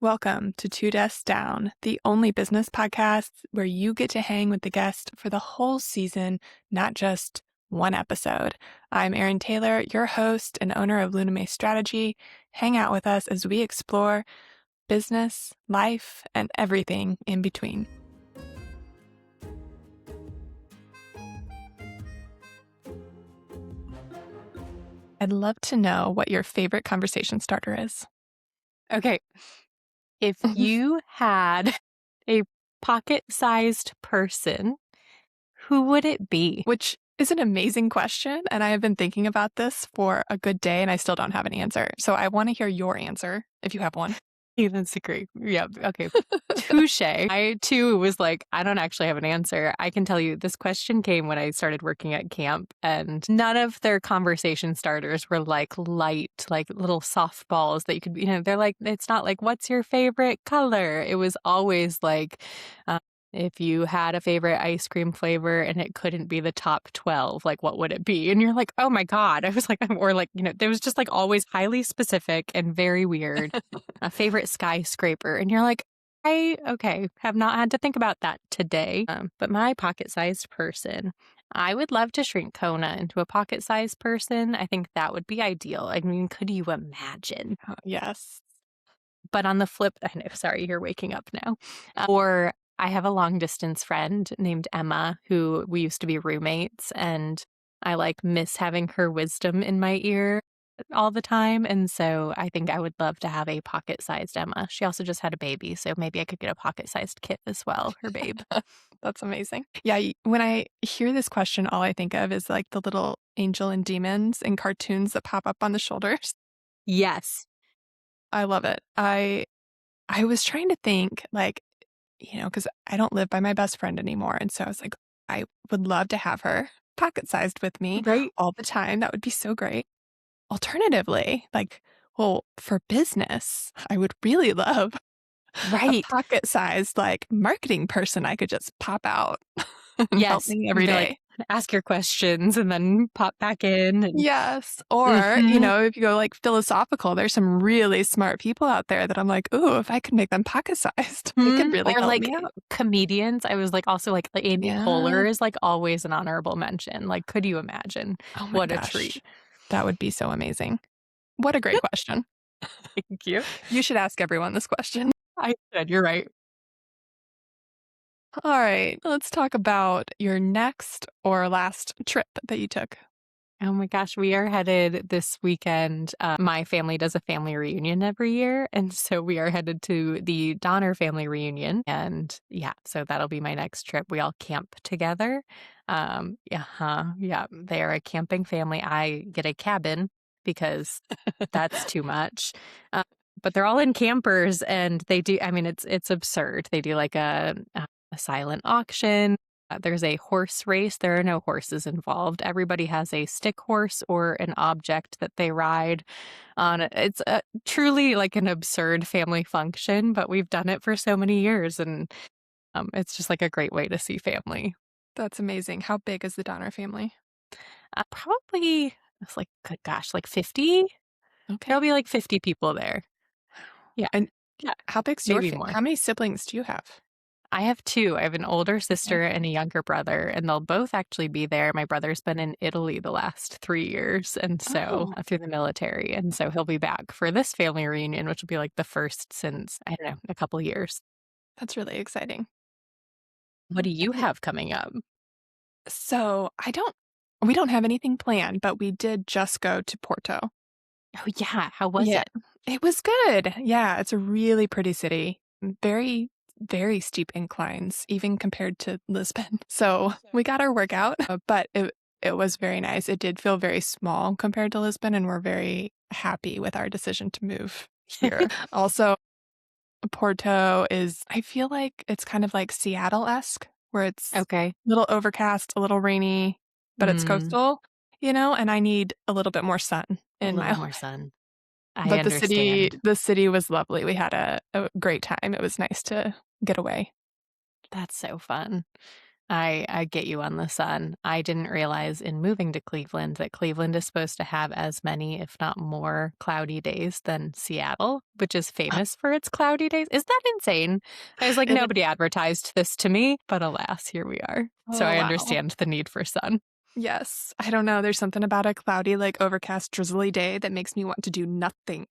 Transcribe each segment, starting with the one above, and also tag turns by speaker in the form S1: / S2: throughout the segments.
S1: Welcome to Two Desks Down, the only business podcast where you get to hang with the guest for the whole season, not just one episode. I'm Erin Taylor, your host and owner of Luname Strategy. Hang out with us as we explore business, life, and everything in between. I'd love to know what your favorite conversation starter is.
S2: Okay. If you had a pocket-sized person, who would it be?
S1: Which is an amazing question, and I have been thinking about this for a good day, and I still don't have an answer. So I want to hear your answer, if you have one.
S2: That's great. Yeah. Okay. Touche. I too was like, I don't actually have an answer. I can tell you this question came when I started working at camp, and none of their conversation starters were like light, like little softballs that you could, they're like, it's not like, what's your favorite color? It was always like, if you had a favorite ice cream flavor and it couldn't be the top 12, like what would it be? And you're like, oh my God. I was like, or like, there was just like always highly specific and very weird. A favorite skyscraper. And you're like, okay, have not had to think about that today. But my pocket-sized person, I would love to shrink Kona into a pocket-sized person. I think that would be ideal. I mean, could you imagine?
S1: Yes.
S2: But on the flip, I know, sorry, you're waking up now. Or I have a long distance friend named Emma who we used to be roommates, and I like miss having her wisdom in my ear all the time. And so I think I would love to have a pocket-sized Emma. She also just had a baby, so maybe I could get a pocket-sized kit as well, her babe.
S1: That's amazing. Yeah, when I hear this question, all I think of is like the little angel and demons in cartoons that pop up on the shoulders.
S2: Yes.
S1: I love it. I was trying to think like, because I don't live by my best friend anymore. And so I was like, I would love to have her pocket-sized with me
S2: Right.
S1: all the time. That would be so great. Alternatively, like, well, for business, I would really love a
S2: Right.
S1: pocket-sized, like, marketing person I could just pop out and help
S2: Yes.
S1: me every
S2: Be
S1: day.
S2: like, ask your questions and then pop back in. And
S1: Yes. Or, if you go, like, philosophical, there's some really smart people out there that I'm like, "Ooh, if I could make them pocket-sized, they could really
S2: or
S1: help
S2: like
S1: me out."
S2: comedians. I was like also like Amy
S1: Yeah.
S2: Poehler is like always an honorable mention. Like, could you imagine?
S1: Oh my
S2: What a
S1: gosh.
S2: treat.
S1: That would be so amazing. What a great question.
S2: Thank you.
S1: You should ask everyone this question.
S2: I said, you're right.
S1: All right, let's talk about your next or last trip that you took.
S2: Oh my gosh, we are headed this weekend. My family does a family reunion every year. And so we are headed to the Donner family reunion. And yeah, so that'll be my next trip. We all camp together. Yeah, they are a camping family. I get a cabin because that's too much. But they're all in campers and they do, I mean, it's absurd. They do like a silent auction. There's a horse race. There are no horses involved. Everybody has a stick horse or an object that they ride on. It's truly like an absurd family function, but we've done it for so many years, and it's just like a great way to see family.
S1: That's amazing. How big is the Donner family?
S2: Probably, it's like, good gosh, like 50?
S1: Okay.
S2: There'll be like 50 people there. Yeah.
S1: And
S2: Yeah.
S1: how big's your
S2: Maybe
S1: family?
S2: more.
S1: How many siblings do you have?
S2: I have two. I have an older sister and a younger brother, and they'll both actually be there. My brother's been in Italy the last 3 years, and so through the military. And so he'll be back for this family reunion, which will be like the first since, I don't know, a couple years.
S1: That's really exciting.
S2: What do you
S1: Okay.
S2: have coming up?
S1: So we don't have anything planned, but we did just go to Porto.
S2: Oh, yeah. How was it?
S1: It was good. Yeah, it's a really pretty city. Very, very steep inclines, even compared to Lisbon. So we got our workout, but it was very nice. It did feel very small compared to Lisbon, and we're very happy with our decision to move here. Also, Porto is, I feel like it's kind of like Seattle-esque, where it's
S2: Okay.
S1: a little overcast, a little rainy, but it's
S2: Mm,
S1: coastal, and I need a little bit more sun
S2: a
S1: in my
S2: little
S1: life.
S2: more sun. I
S1: But
S2: understand.
S1: the city was lovely. We had a great time. It was nice to get away.
S2: That's so fun. I get you on the sun. I didn't realize in moving to Cleveland that Cleveland is supposed to have as many, if not more, cloudy days than Seattle, which is famous for its cloudy days. Is that insane? I was like,
S1: It,
S2: nobody advertised this to me, but alas, here we are. So
S1: oh,
S2: I
S1: wow.
S2: understand the need for sun.
S1: Yes. I don't know. There's something about a cloudy, like overcast, drizzly day that makes me want to do nothing.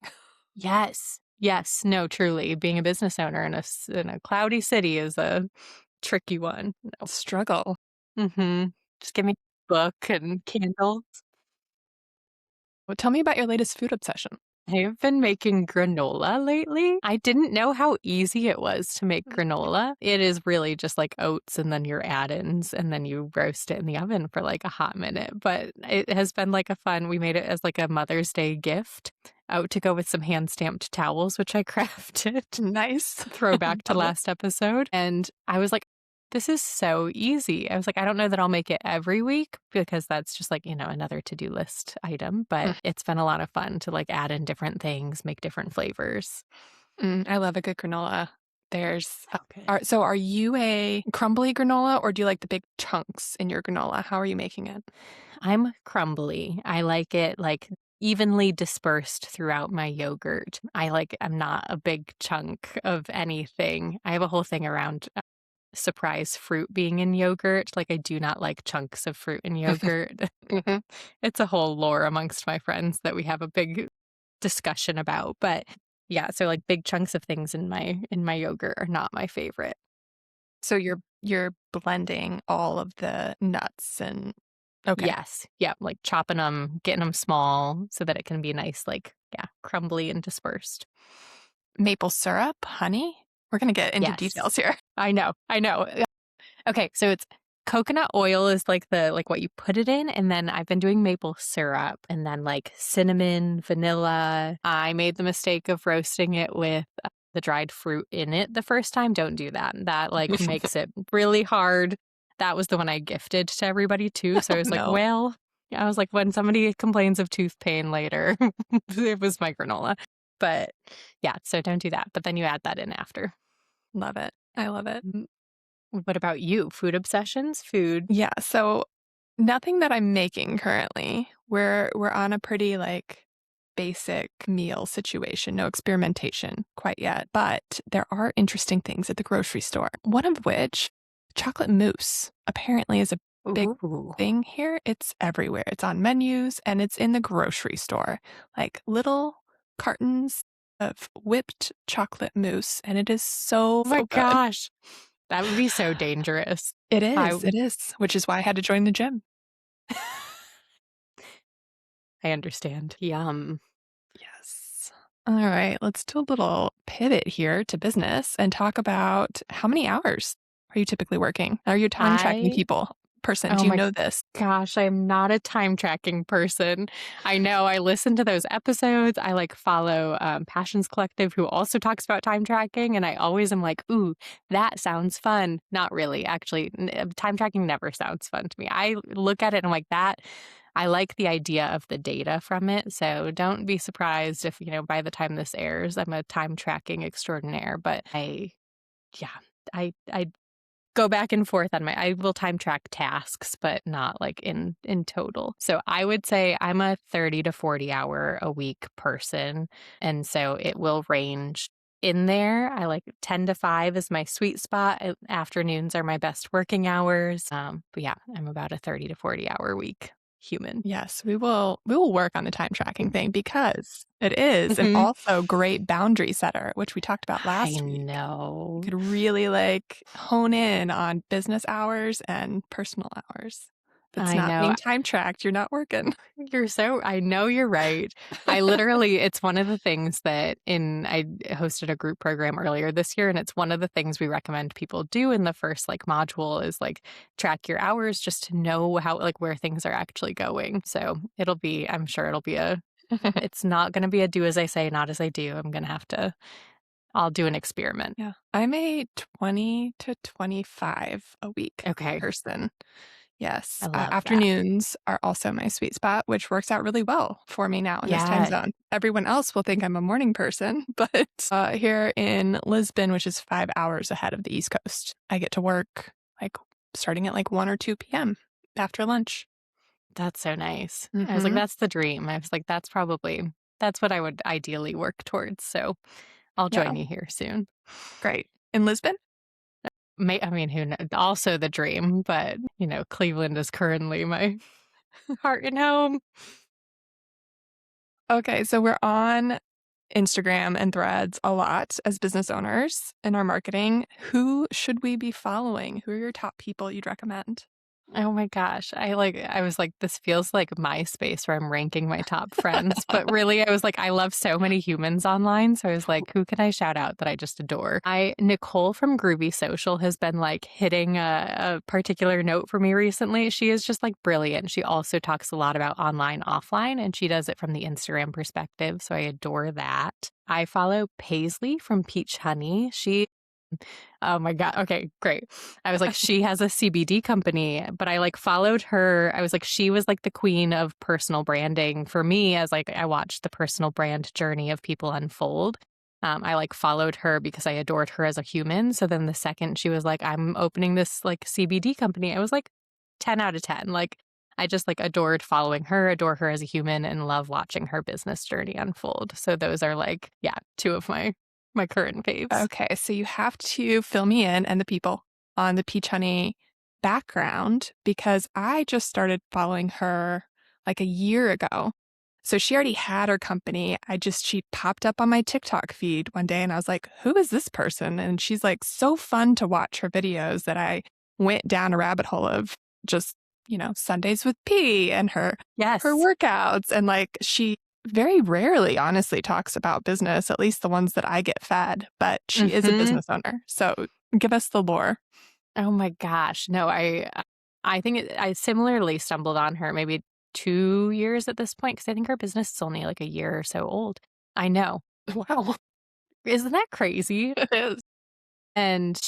S2: Yes. Yes. No, truly. Being a business owner in a cloudy city is a tricky one. No.
S1: Struggle.
S2: Just give me a book and candles.
S1: Well, tell me about your latest food obsession.
S2: I've been making granola lately. I didn't know how easy it was to make granola. It is really just like oats and then your add-ins and then you roast it in the oven for like a hot minute. But it has been like a fun, we made it as like a Mother's Day gift out to go with some hand-stamped towels, which I crafted.
S1: Nice.
S2: Throwback to
S1: Love it.
S2: last episode. And I was like, this is so easy. I was like, I don't know that I'll make it every week because that's just like, another to-do list item, but it's been a lot of fun to like add in different things, make different flavors.
S1: I love a good granola. There's
S2: So good.
S1: so are you a crumbly granola or do you like the big chunks in your granola? How are you making it?
S2: I'm crumbly. I like it like evenly dispersed throughout my yogurt. I'm not a big chunk of anything. I have a whole thing around surprise fruit being in yogurt. Like I do not like chunks of fruit in yogurt.
S1: Mhm.
S2: It's a whole lore amongst my friends that we have a big discussion about. But yeah, so like big chunks of things in my yogurt are not my favorite.
S1: So you're blending all of the nuts and okay.
S2: Yes. Yeah, like chopping them, getting them small so that it can be nice, like, yeah, crumbly and dispersed.
S1: Maple syrup, honey? We're gonna get into
S2: Yes.
S1: details here.
S2: I know. I know. Okay, so it's coconut oil is like what you put it in, and then I've been doing maple syrup and then like cinnamon, vanilla. I made the mistake of roasting it with the dried fruit in it the first time. Don't do that. That like makes it really hard. That was the one I gifted to everybody too. So I was like,
S1: No.
S2: well, I was like, when somebody complains of tooth pain later, it was my granola. But yeah, so don't do that. But then you add that in after.
S1: Love it. I love it.
S2: What about you? Food obsessions? Food?
S1: Yeah, so nothing that I'm making currently. We're on a pretty like basic meal situation, no experimentation quite yet, but there are interesting things at the grocery store. One of which, chocolate mousse, apparently is a big
S2: Ooh.
S1: thing here. It's everywhere. It's on menus and it's in the grocery store. Like little cartons of whipped chocolate mousse, and it is so,
S2: Oh my
S1: so good.
S2: gosh. That would be so dangerous. I
S1: It is, which is why I had to join the gym.
S2: I understand. Yum.
S1: Yes. All right, let's do a little pivot here to business and talk about how many hours are you typically working? Are you a time tracking
S2: I
S1: people person?
S2: oh
S1: Do you
S2: my
S1: know this?
S2: gosh, I'm not a time tracking person. I know I listen to those episodes. I like follow Passions Collective, who also talks about time tracking. And I always am like, ooh, that sounds fun. Not really. Actually, time tracking never sounds fun to me. I look at it and I'm like, that. I like the idea of the data from it. So don't be surprised if, by the time this airs, I'm a time tracking extraordinaire. But yeah, I go back and forth on I will time track tasks, but not like in total. So I would say I'm a 30 to 40 hour a week person. And so it will range in there. I like 10 to 5 is my sweet spot. Afternoons are my best working hours. But yeah, I'm about a 30 to 40 hour week human.
S1: Yes, we will work on the time tracking thing because it is an
S2: Mhm.
S1: also great boundary setter, which we talked about
S2: I
S1: last week. You
S2: know.
S1: could really like hone in on business hours and personal hours. If it's
S2: I
S1: not
S2: know.
S1: being time tracked, you're not working.
S2: I know you're right. It's one of the things I hosted a group program earlier this year, and it's one of the things we recommend people do in the first like module is like track your hours just to know how, like where things are actually going. So I'm sure it's not going to be a do as I say, not as I do. I'll do an experiment.
S1: Yeah. I'm a 20 to 25 a week
S2: Okay.
S1: person.
S2: I
S1: Yes.
S2: love that.
S1: Afternoons are also my sweet spot, which works out really well for me now in this time
S2: Yeah.
S1: zone. Everyone else will think I'm a morning person, but here in Lisbon, which is 5 hours ahead of the East Coast, I get to work like starting at like 1 or 2 p.m. after lunch.
S2: That's so nice. I was like,
S1: Mm-hmm.
S2: that's the dream. I was like, that's what I would ideally work towards. So I'll
S1: Yeah,
S2: join you here soon.
S1: great. In Lisbon?
S2: I mean, also the dream, but Cleveland is currently my heart and home.
S1: Okay, so we're on Instagram and Threads a lot as business owners in our marketing. Who should we be following? Who are your top people you'd recommend?
S2: Oh my gosh. I was like, this feels like MySpace where I'm ranking my top friends. But really, I was like, I love so many humans online. So I was like, who can I shout out that I just adore? Nicole from Groovy Social has been like hitting a particular note for me recently. She is just like brilliant. She also talks a lot about online, offline, and she does it from the Instagram perspective. So I adore that. I follow Paisley from Peach Honey. Oh my God. Okay, great. I was like, she has a CBD company, but I like followed her. I was like, she was like the queen of personal branding for me as like I watched the personal brand journey of people unfold. I like followed her because I adored her as a human. So then the second she was like, I'm opening this like CBD company, I was like 10 out of 10. Like I just like adored following her, adore her as a human, and love watching her business journey unfold. So those are like, yeah, two of my current faves.
S1: Okay, so you have to fill me in and the people on the Peach Honey background because I just started following her like a year ago. So she already had her company. She popped up on my TikTok feed one day and I was like, who is this person? And she's like so fun to watch her videos that I went down a rabbit hole of just, Sundays with P and her
S2: Yes.
S1: workouts. And like she very rarely, honestly, talks about business, at least the ones that I get fed, but she is a
S2: Hmm.
S1: business owner. So give us the lore.
S2: Oh my gosh. No, I think I similarly stumbled on her maybe 2 years at this point because I think her business is only like a year or so old. I know.
S1: Wow,
S2: Isn't that crazy?
S1: it is.
S2: And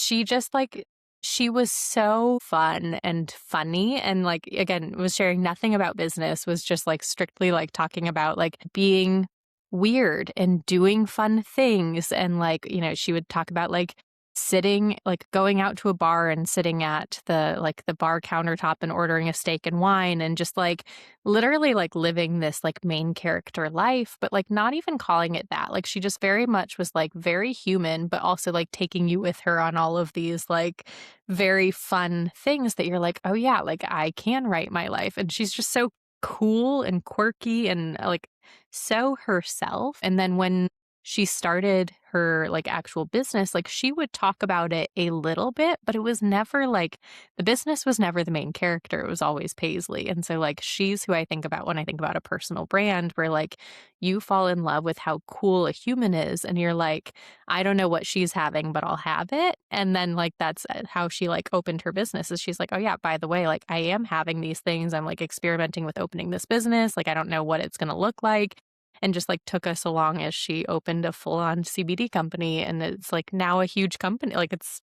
S2: she was so fun and funny and like again was sharing nothing about business, was just like strictly like talking about like being weird and doing fun things. And like, she would talk about like sitting, like going out to a bar and sitting at the bar countertop and ordering a steak and wine and just like literally like living this like main character life, but like not even calling it that. Like she just very much was like very human, but also like taking you with her on all of these like very fun things that you're like, oh yeah, like I can write my life. And she's just so cool and quirky and like so herself. And then when she started her like actual business, like she would talk about it a little bit, but it was never like the business was never the main character. It was always Paisley. And so like she's who I think about when I think about a personal brand where like you fall in love with how cool a human is and you're like, I don't know what she's having, but I'll have it. And then like that's how she like opened her business is she's like, oh yeah, by the way, like I am having these things. I'm like experimenting with opening this business. Like I don't know what it's going to look like, and just like took us along as she opened a full-on CBD company, and it's like now a huge company. Like it's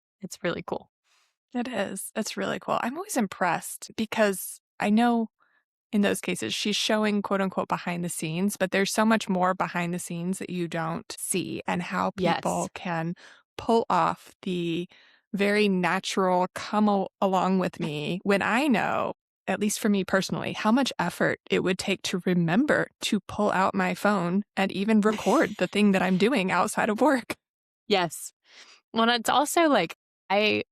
S2: really cool.
S1: It is. It's really cool. I'm always impressed because I know in those cases she's showing quote unquote behind the scenes, but there's so much more behind the scenes that you don't see and how
S2: Yes.
S1: people can pull off the very natural along with me when I know, at least for me personally, how much effort it would take to remember to pull out my phone and even record the thing that I'm doing outside of work.
S2: Yes. Well, it's also like I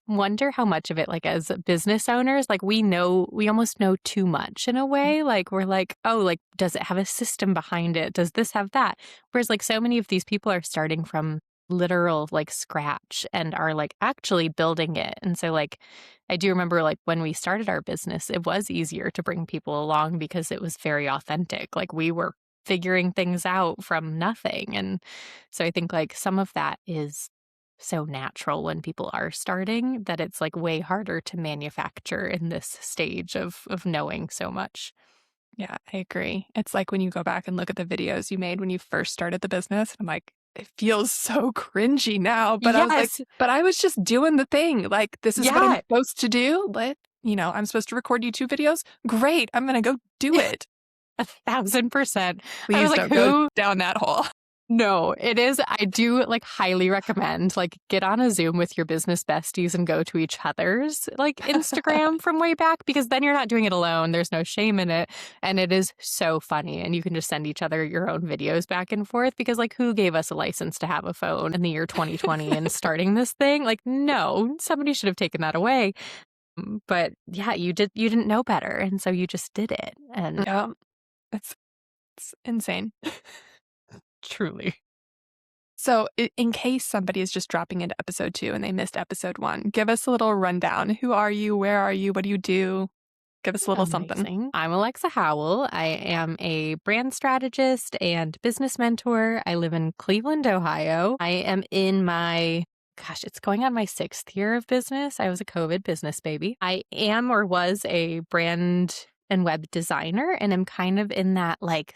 S2: wonder how much of it, like as business owners, like we almost know too much in a way. Like we're like, oh, like does it have a system behind it? Does this have that? Whereas like so many of these people are starting from literal like scratch and are like actually building it. And so like I do remember like when we started our business, it was easier to bring people along because it was very authentic. Like we were figuring things out from nothing. And so I think like some of that is so natural when people are starting that it's like way harder to manufacture in this stage of knowing so much.
S1: Yeah, I agree. It's like when you go back and look at the videos you made when you first started the business, I'm like, it feels so cringy now, but I was like,
S2: Yes.
S1: but I was just doing the thing. Like, this is what I'm
S2: Yeah.
S1: supposed to do. I'm supposed to record YouTube videos. Great. I'm going to go do it.
S2: 1,000%. I was
S1: Please
S2: like,
S1: don't go
S2: who
S1: down that hole.
S2: No, it is. I do like highly recommend like get on a Zoom with your business besties and go to each other's like Instagram from way back because then you're not doing it alone. There's no shame in it. And it is so funny. And you can just send each other your own videos back and forth because like who gave us a license to have a phone in the year 2020 and starting this thing? Like, no, somebody should have taken that away. But yeah, you didn't know better. And so you just did it. And
S1: Yeah, it's insane.
S2: truly.
S1: So, in case somebody is just dropping into episode 2 and they missed episode 1, give us a little rundown. Who are you? Where are you? What do you do? Give us a little something.
S2: Amazing. I'm Alexa Howell. I am a brand strategist and business mentor. I live in Cleveland, Ohio. I am in my, gosh, it's going on my 6th year of business. I was a COVID business baby. I am or was a brand and web designer, and I'm kind of in that like,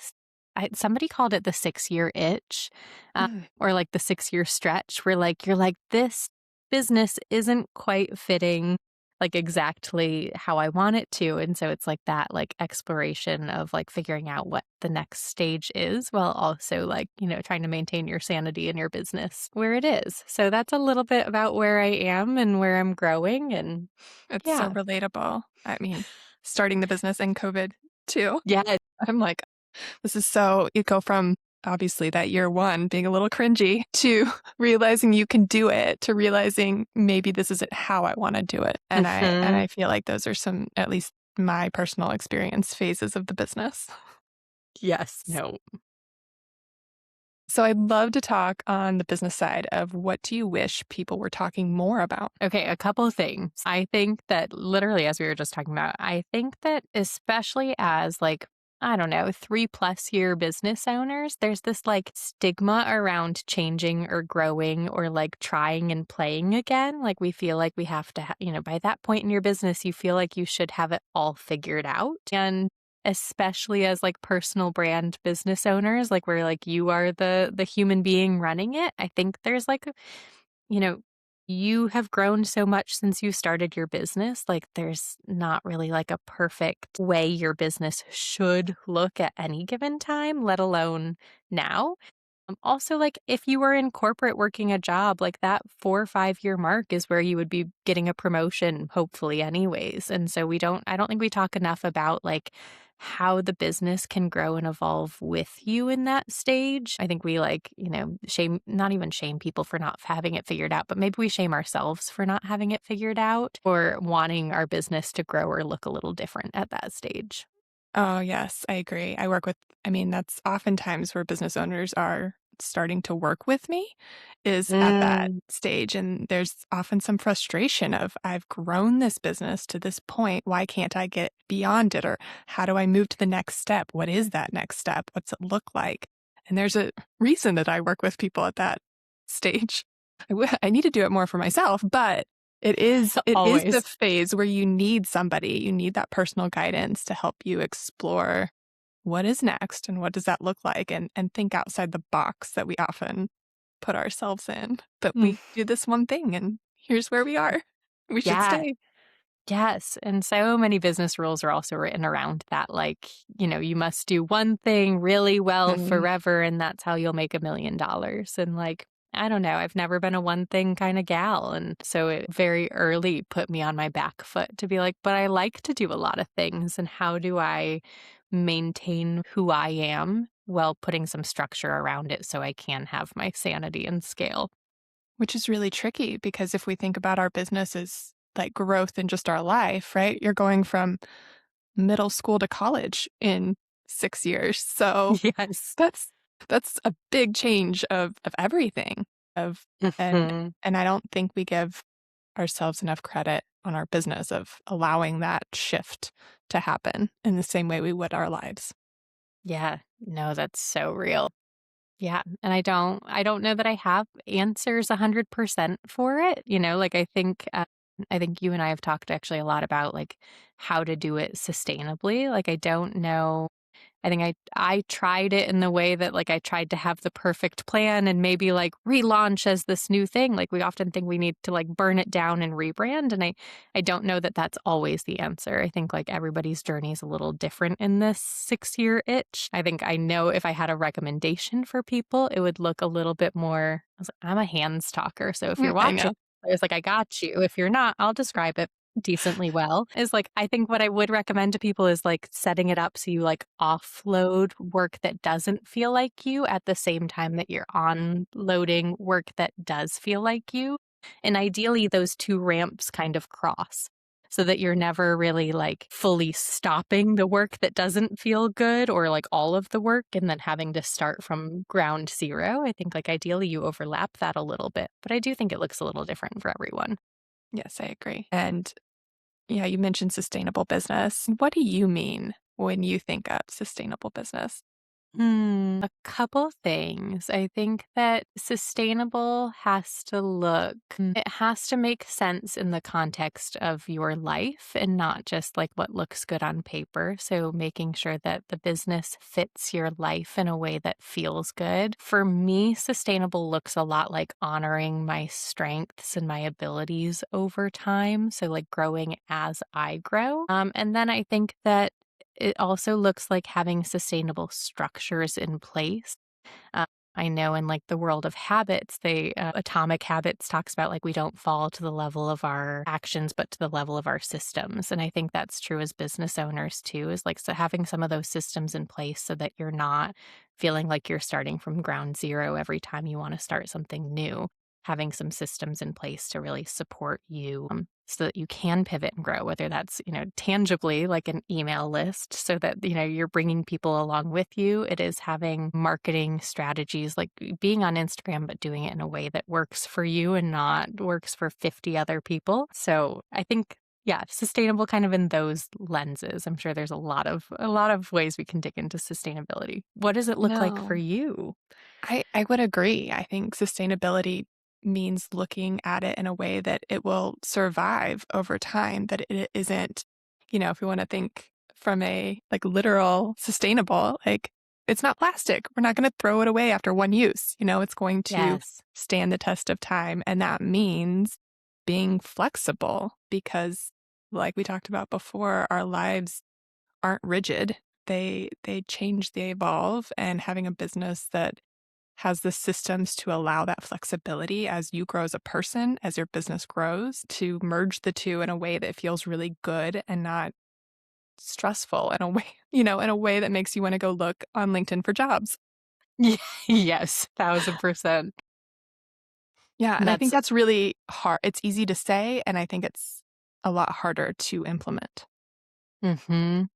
S2: somebody called it the 6-year itch,
S1: Mm,
S2: or like the 6-year stretch where like you're like, this business isn't quite fitting like exactly how I want it to. And so it's like that like exploration of like figuring out what the next stage is while also like, trying to maintain your sanity in your business where it is. So that's a little bit about where I am and where I'm growing. And
S1: it's so
S2: yeah.
S1: relatable. I mean, starting the business in COVID too.
S2: Yeah.
S1: I'm like, this is so, you go from obviously that year 1 being a little cringy to realizing you can do it, to realizing maybe this isn't how I want to do it. And I feel like those are some, at least my personal experience, phases of the business.
S2: Yes. No.
S1: So I'd love to talk on the business side of what do you wish people were talking more about?
S2: Okay, a couple of things. I think that literally, as we were just talking about, I think that especially as like, I don't know, 3+ year business owners, there's this like stigma around changing or growing or like trying and playing again. Like we feel like we have to, by that point in your business, you feel like you should have it all figured out. And especially as like personal brand business owners, like where like you are the human being running it, I think there's like you know, you have grown so much since you started your business. Like, there's not really like a perfect way your business should look at any given time, let alone now. Also, like, if you were in corporate working a job, like that 4 or 5 year mark is where you would be getting a promotion, hopefully, anyways. And so I don't think we talk enough about like how the business can grow and evolve with you in that stage. I think we like, shame, not even shame people for not having it figured out, but maybe we shame ourselves for not having it figured out or wanting our business to grow or look a little different at that stage.
S1: Oh, yes, I agree. I mean, that's oftentimes where business owners are starting to work with me is at that
S2: Mm.
S1: stage. And there's often some frustration of, I've grown this business to this point. Why can't I get beyond it? Or how do I move to the next step? What is that next step? What's it look like? And there's a reason that I work with people at that stage. I need to do it more for myself, but it is the
S2: Always.
S1: phase where you need somebody, you need that personal guidance to help you explore what is next and what does that look like and think outside the box that we often put ourselves in. But
S2: Mm.
S1: we do this one thing and here's where we are. We should
S2: Yeah.
S1: stay.
S2: Yes. And so many business rules are also written around that. Like, you must do one thing really well
S1: Mm,
S2: forever, and that's how you'll make $1 million. And like, I don't know, I've never been a one thing kind of gal. And so it very early put me on my back foot to be like, but I like to do a lot of things. And how do I maintain who I am while putting some structure around it so I can have my sanity and scale?
S1: which is really tricky because if we think about our business as like growth in just our life, right? You're going from middle school to college in 6 years. So
S2: Yes.
S1: That's that's a big change of everything, of and
S2: Mhm.
S1: and I don't think we give ourselves enough credit on our business of allowing that shift to happen in the same way we would our lives.
S2: Yeah. No, that's so real. Yeah, and I don't know that I have answers 100% for it, like I think you and I have talked actually a lot about like how to do it sustainably. Like I don't know I think I tried it in the way that like I tried to have the perfect plan and maybe like relaunch as this new thing. Like we often think we need to like burn it down and rebrand. And I don't know that that's always the answer. I think like everybody's journey is a little different in this 6-year itch. I think I know if I had a recommendation for people, it would look a little bit more. I was like, I'm a hands talker. So if you're
S1: I know.
S2: watching, I was like, I got you. If you're not, I'll describe it decently well. Is like, I think what I would recommend to people is like setting it up so you like offload work that doesn't feel like you at the same time that you're onloading work that does feel like you. And ideally, those two ramps kind of cross so that you're never really like fully stopping the work that doesn't feel good or like all of the work and then having to start from ground zero. I think like ideally you overlap that a little bit, but I do think it looks a little different for everyone.
S1: Yes, I agree. And yeah, you mentioned sustainable business. What do you mean when you think of sustainable business?
S2: A couple things. I think that sustainable has to look, it has to make sense in the context of your life and not just like what looks good on paper. So making sure that the business fits your life in a way that feels good. For me, sustainable looks a lot like honoring my strengths and my abilities over time. So like growing as I grow. And then I think that it also looks like having sustainable structures in place. Uh, I know in like the world of habits, Atomic Habits talks about like we don't fall to the level of our actions, but to the level of our systems. And I think that's true as business owners too, is like so having some of those systems in place so that you're not feeling like you're starting from ground zero every time you want to start something new. Having some systems in place to really support you so that you can pivot and grow, whether that's, tangibly like an email list so that, you're bringing people along with you. It is having marketing strategies, like being on Instagram, but doing it in a way that works for you and not works for 50 other people. So I think, yeah, sustainable kind of in those lenses. I'm sure there's a lot of ways we can dig into sustainability. What does it look like for
S1: No,
S2: you?
S1: I would agree. I think sustainability means looking at it in a way that it will survive over time, that it isn't, if we want to think from a like literal sustainable, like it's not plastic. We're not going to throw it away after one use. It's going to
S2: Yes.
S1: stand the test of time. And that means being flexible because, like we talked about before, our lives aren't rigid. They change, they evolve, and having a business that has the systems to allow that flexibility as you grow as a person, as your business grows, to merge the two in a way that feels really good and not stressful in a way, in a way that makes you want to go look on LinkedIn for jobs.
S2: Ye yes, 1,000%.
S1: Yeah,
S2: And
S1: and I think
S2: that's
S1: that's really hard. It's easy to say, and I think it's a lot harder to implement.
S2: mhm.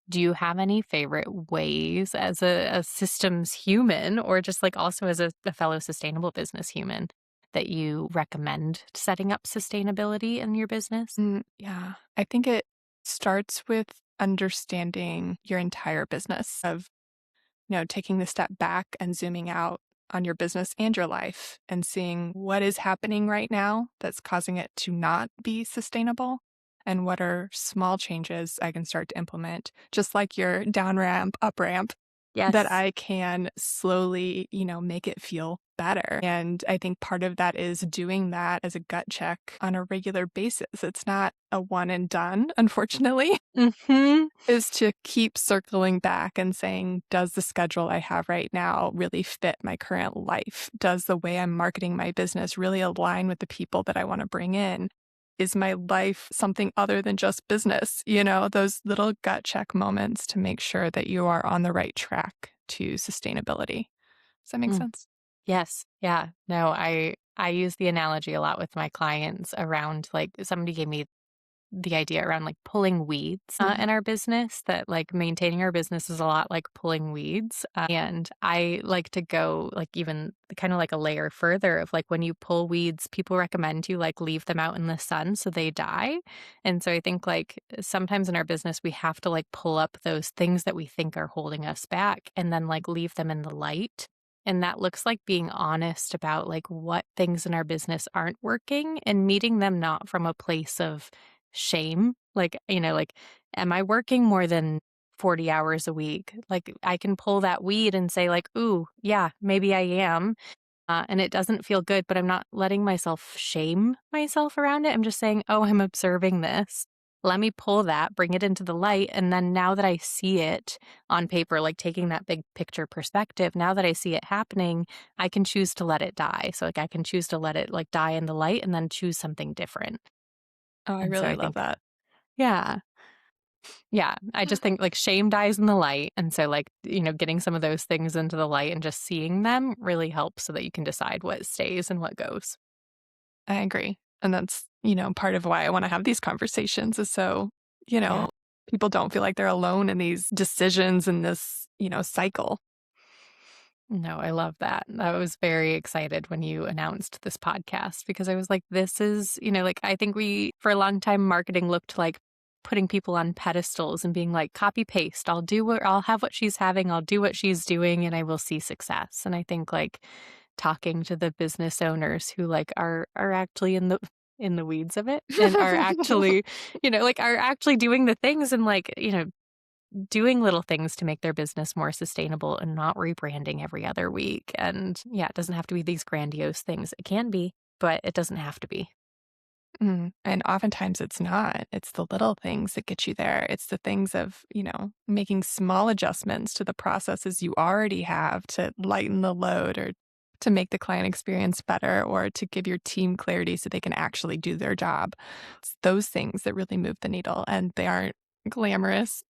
S2: Do you have any favorite ways as a systems human or just, like, also as a fellow sustainable business human that you recommend setting up sustainability in your business?
S1: Yeah, I think it starts with understanding your entire business of taking the step back and zooming out on your business and your life and seeing what is happening right now that's causing it to not be sustainable and what are small changes I can start to implement, just like your down ramp, up ramp, that
S2: Yes.
S1: I can slowly, make it feel better. And I think part of that is doing that as a gut check on a regular basis. It's not a one and done, unfortunately.
S2: Mhm.
S1: Is to keep circling back and saying, does the schedule I have right now really fit my current life? Does the way I'm marketing my business really align with the people that I want to bring in? Is my life something other than just business? Those little gut check moments to make sure that you are on the right track to sustainability. Does that make
S2: Mm.
S1: sense?
S2: Yes. Yeah. No, I use the analogy a lot with my clients around, like, somebody gave me the idea around like pulling weeds
S1: Mhm.
S2: in our business, that like maintaining our business is a lot like pulling weeds. And I like to go like even kind of like a layer further of like when you pull weeds, people recommend you like leave them out in the sun so they die. And so I think like sometimes in our business, we have to like pull up those things that we think are holding us back and then like leave them in the light. And that looks like being honest about like what things in our business aren't working and meeting them not from a place of shame. Like, am I working more than 40 hours a week. Like I can pull that weed and say like, ooh, yeah, maybe I am. And it doesn't feel good, but I'm not letting myself shame myself around it. I'm just saying, oh, I'm observing this. Let me pull that, bring it into the light. And then now that I see it on paper, like taking that big picture perspective, now that I see it happening, I can choose to let it die. So, like, I can choose to let it like die in the light and then choose something different.
S1: Oh, I
S2: And so
S1: really
S2: I
S1: love
S2: think,
S1: that.
S2: yeah, yeah, I just think like shame dies in the light. And so, like, getting some of those things into the light and just seeing them really helps so that you can decide what stays and what goes.
S1: I agree. And that's, part of why I want to have these conversations is so, you
S2: Yeah.
S1: know, people don't feel like they're alone in these decisions in this, cycle.
S2: No, I love that. I was very excited when you announced this podcast because I was like, this is, like, I think for a long time, marketing looked like putting people on pedestals and being like, copy paste. I'll have what she's having, I'll do what she's doing, and I will see success. And I think like talking to the business owners who like are actually in the weeds of it and are actually, like are actually doing the things and like, doing little things to make their business more sustainable and not rebranding every other week. And yeah, it doesn't have to be these grandiose things. It can be, but it doesn't have to be.
S1: And oftentimes it's not. It's the little things that get you there. It's the things of, making small adjustments to the processes you already have to lighten the load or to make the client experience better or to give your team clarity so they can actually do their job. It's those things that really move the needle and they aren't glamorous.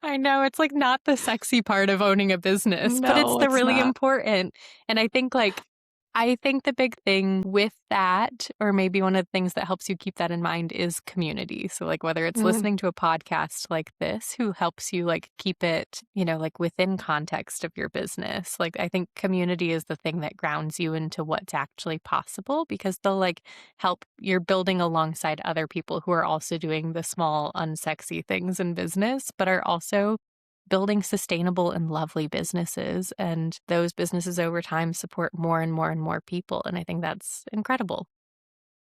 S2: I know it's like not the sexy part of owning a business, but it's
S1: No,
S2: the
S1: it's
S2: really
S1: not.
S2: important. And I think the big thing with that, or maybe one of the things that helps you keep that in mind is community. So like whether it's
S1: Mm,
S2: listening to a podcast like this, who helps you like keep it, like within context of your business. Like I think community is the thing that grounds you into what's actually possible because they'll like help you're building alongside other people who are also doing the small, unsexy things in business, but are also building sustainable and lovely businesses. And those businesses over time support more and more and more people. And I think that's incredible.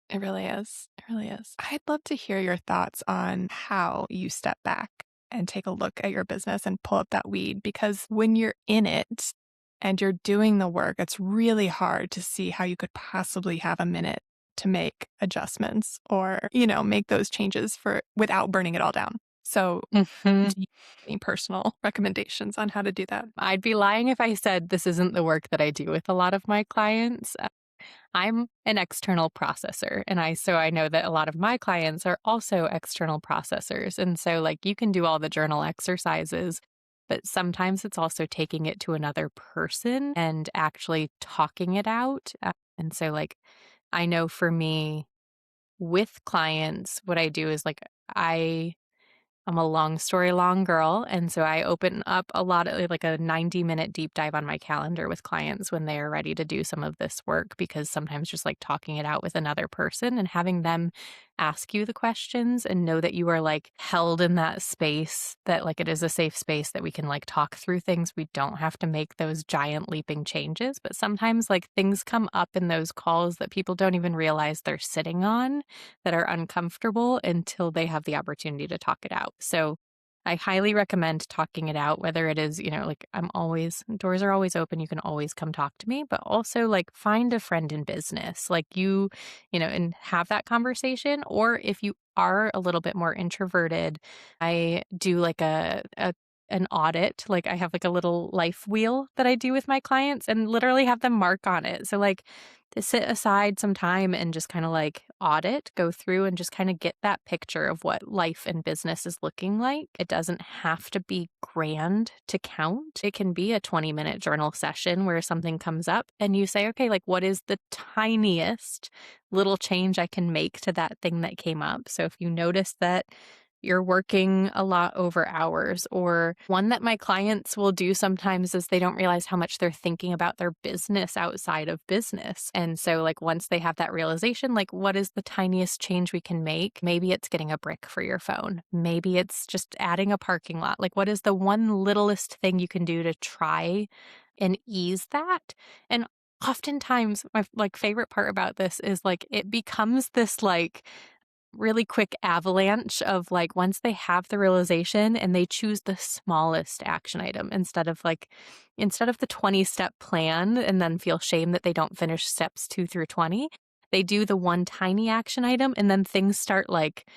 S1: it really is. It really is. I'd love to hear your thoughts on how you step back and take a look at your business and pull up that weed because when you're in it and you're doing the work, it's really hard to see how you could possibly have a minute to make adjustments or, make those changes for without burning it all down. So,
S2: Mhm.
S1: do you have any personal recommendations on how to do that?
S2: I'd be lying if I said this isn't the work that I do with a lot of my clients. I'm an external processor and I know that a lot of my clients are also external processors. And so like you can do all the journal exercises, but sometimes it's also taking it to another person and actually talking it out. And so like I know for me with clients what I do is like I I'm a long story long girl, and so I open up a lot of like a 90-minute deep dive on my calendar with clients when they are ready to do some of this work because sometimes just like talking it out with another person and having them ask you the questions and know that you are like held in that space, that like it is a safe space that we can like talk through things. We don't have to make those giant leaping changes, but sometimes like things come up in those calls that people don't even realize they're sitting on that are uncomfortable until they have the opportunity to talk it out. So I highly recommend talking it out, whether it is, like doors are always open. You can always come talk to me, but also like find a friend in business, like and have that conversation. Or if you are a little bit more introverted, I do like an audit. Like I have like a little life wheel that I do with my clients and literally have them mark on it. So like to sit aside some time and just kind of like audit, go through and just kind of get that picture of what life and business is looking like. It doesn't have to be grand to count. It can be a 20-minute journal session where something comes up and you say, okay, like what is the tiniest little change I can make to that thing that came up? So if you notice that you're working a lot over hours. Or one that my clients will do sometimes is they don't realize how much they're thinking about their business outside of business. And so, like, once they have that realization, like, what is the tiniest change we can make? Maybe it's getting a brick for your phone. Maybe it's just adding a parking lot. Like, what is the one littlest thing you can do to try and ease that? And oftentimes, my like favorite part about this is like it becomes this like really quick avalanche of like once they have the realization and they choose the smallest action item instead of the 20-step plan and then feel shame that they don't finish steps 2 through 20, they do the one tiny action item and then things start like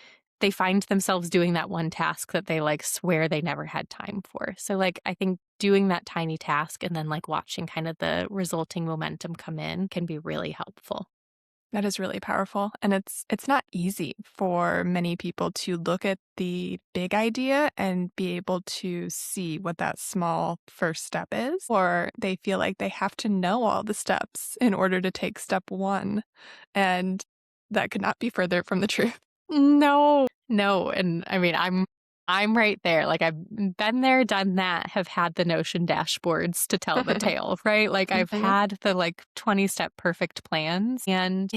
S2: they find themselves doing that one task that they like swear they never had time for. So like I think doing that tiny task and then like watching kind of the resulting momentum come in can be really helpful.
S1: That is really powerful, and it's not easy for many people to look at the big idea and be able to see what that small first step is, or they feel like they have to know all the steps in order to take step 1, and that could not be further from the truth.
S2: No. No, and I mean, I'm right there, like, I've been there, done that, have had the Notion dashboards to tell the tale, right? Like, I've
S1: Mhm.
S2: had the, like, 20-step perfect plans, and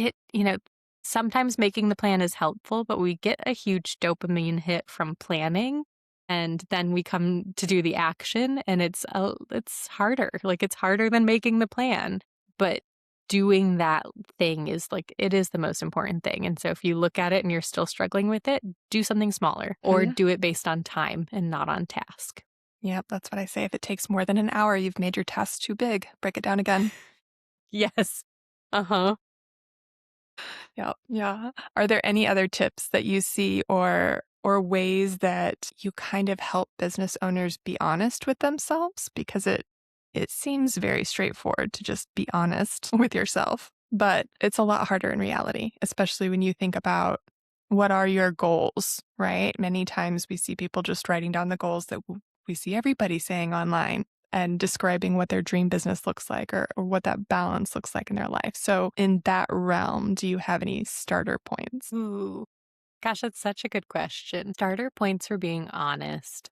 S2: sometimes making the plan is helpful, but we get a huge dopamine hit from planning, and then we come to do the action, and it's harder, like, it's harder than making the plan, but doing that thing is like it is the most important thing. And so if you look at it and you're still struggling with it, do something smaller or
S1: Mhm.
S2: do it based on time and not on task.
S1: Yep, that's what I say. If it takes more than an hour, you've made your task too big. Break it down again.
S2: Yes. Uh-huh.
S1: Yeah, yeah. Are there any other tips that you see or ways that you kind of help business owners be honest with themselves? Because it seems very straightforward to just be honest with yourself, but it's a lot harder in reality, especially when you think about what are your goals, right? Many times we see people just writing down the goals that we see everybody saying online and describing what their dream business looks like or what that balance looks like in their life. So, in that realm, do you have any starter points?
S2: Ooh. Gosh, that's such a good question. Starter points for being honest.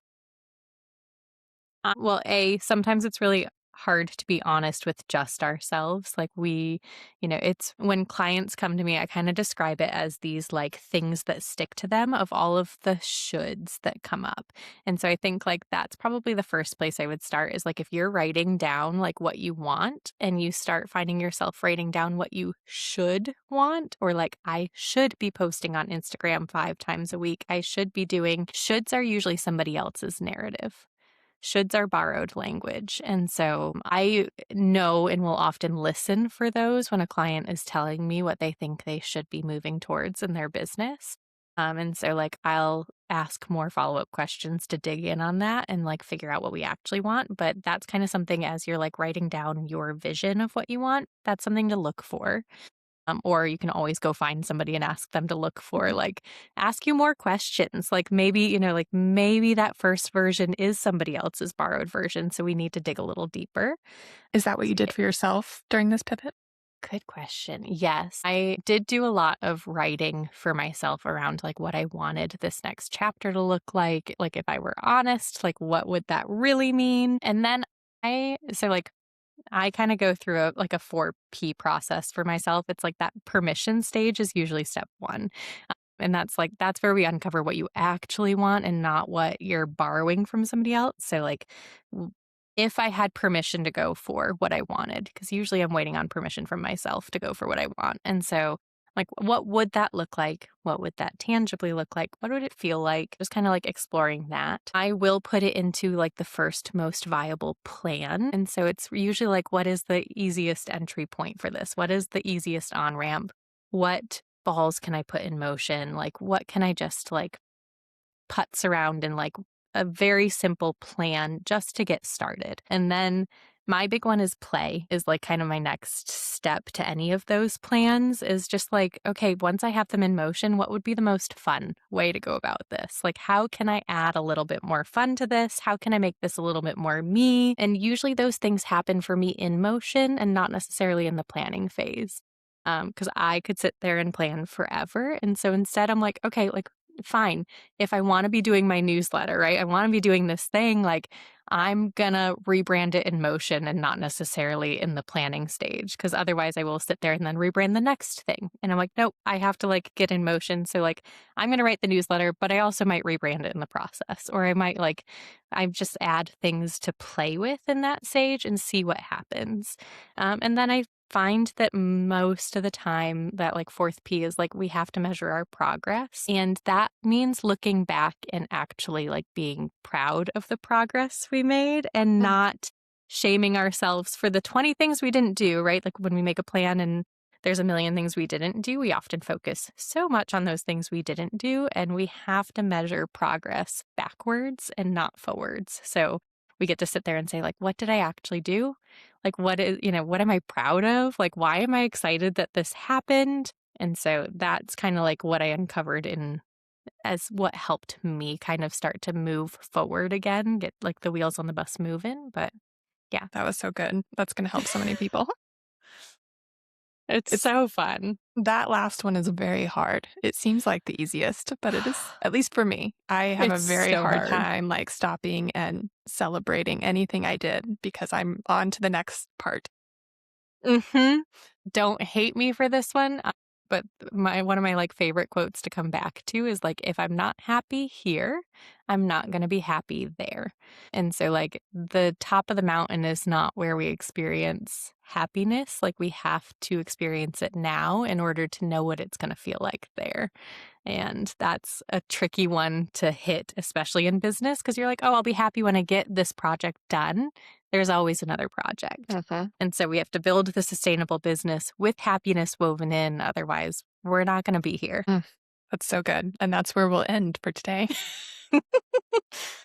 S2: Well, sometimes it's really hard to be honest with just ourselves. Like it's when clients come to me, I kind of describe it as these like things that stick to them of all of the shoulds that come up. And so I think like that's probably the first place I would start is like if you're writing down like what you want and you start finding yourself writing down what you should want, or like I should be posting on Instagram 5 times a week. I should be doing shoulds are usually somebody else's narrative. Shoulds are borrowed language. And so I know and will often listen for those when a client is telling me what they think they should be moving towards in their business. And so, like, I'll ask more follow up questions to dig in on that and like figure out what we actually want. But that's kind of something as you're like writing down your vision of what you want, that's something to look for. Or you can always go find somebody and ask them to look for, like, ask you more questions. Like maybe, like maybe that first version is somebody else's borrowed version. So we need to dig a little deeper.
S1: Is that what you did
S2: Yeah,
S1: for yourself during this pivot?
S2: good question. Yes, I did do a lot of writing for myself around like what I wanted this next chapter to look like. Like, if I were honest, like, what would that really mean? And then I kind of go through a 4P process for myself. It's like that permission stage is usually step 1. And that's where we uncover what you actually want and not what you're borrowing from somebody else. So like w- if I had permission to go for what I wanted, because usually I'm waiting on permission from myself to go for what I want. And so like what would that look like? What would that tangibly look like? What would it feel like? Just kind of like exploring that. I will put it into like the first most viable plan. And so it's usually like what is the easiest entry point for this? What is the easiest on ramp? What balls can I put in motion? Like, what can I just like putz around in like a very simple plan just to get started? And then my big one is play, is like kind of my next step to any of those plans is just like, okay, once I have them in motion, what would be the most fun way to go about this? Like, how can I add a little bit more fun to this? How can I make this a little bit more me? And usually those things happen for me in motion and not necessarily in the planning phase. Because I could sit there and plan forever. And so instead, I'm like, okay, like, fine. If I want to be doing my newsletter, right? I want to be doing this thing, like, I'm gonna rebrand it in motion and not necessarily in the planning stage. Cause otherwise, I will sit there and then rebrand the next thing. And I'm like, nope, I have to like get in motion. So, like, I'm gonna write the newsletter, but I also might rebrand it in the process. Or I just add things to play with in that stage and see what happens. And then I find that most of the time that like fourth P is like we have to measure our progress. And that means looking back and actually like being proud of the progress we made and
S1: Mm.
S2: not shaming ourselves for the 20 things we didn't do, right? Like when we make a plan and there's a million things we didn't do, we often focus so much on those things we didn't do. And we have to measure progress backwards and not forwards. So we get to sit there and say, like, what did I actually do? Like, what is, what am I proud of? Like, why am I excited that this happened? And so that's kind of like what I uncovered in as what helped me kind of start to move forward again, get like the wheels on the bus moving. But yeah,
S1: That was so good. That's going to help so many people.
S2: it's
S1: It's
S2: so fun.
S1: that last one is very hard. It seems like the easiest, but it is, at least for me. I have a
S2: It's
S1: very
S2: so
S1: hard
S2: hard.
S1: time like stopping and celebrating anything I did because I'm on to the next part.
S2: Mhm. Don't hate me for this one, but my one of my, like, favorite quotes to come back to is, like, "If I'm not happy here, I'm not gonna be happy there." And so, like, the top of the mountain is not where we experience happiness, like, we have to experience it now in order to know what it's gonna feel like there. And that's a tricky one to hit, especially in business, because you're like, oh, I'll be happy when I get this project done. There's always another project.
S1: Mhm.
S2: And so we have to build the sustainable business with happiness woven in. Otherwise, we're not going to be here.
S1: Mm, that's so good. And that's where we'll end for today.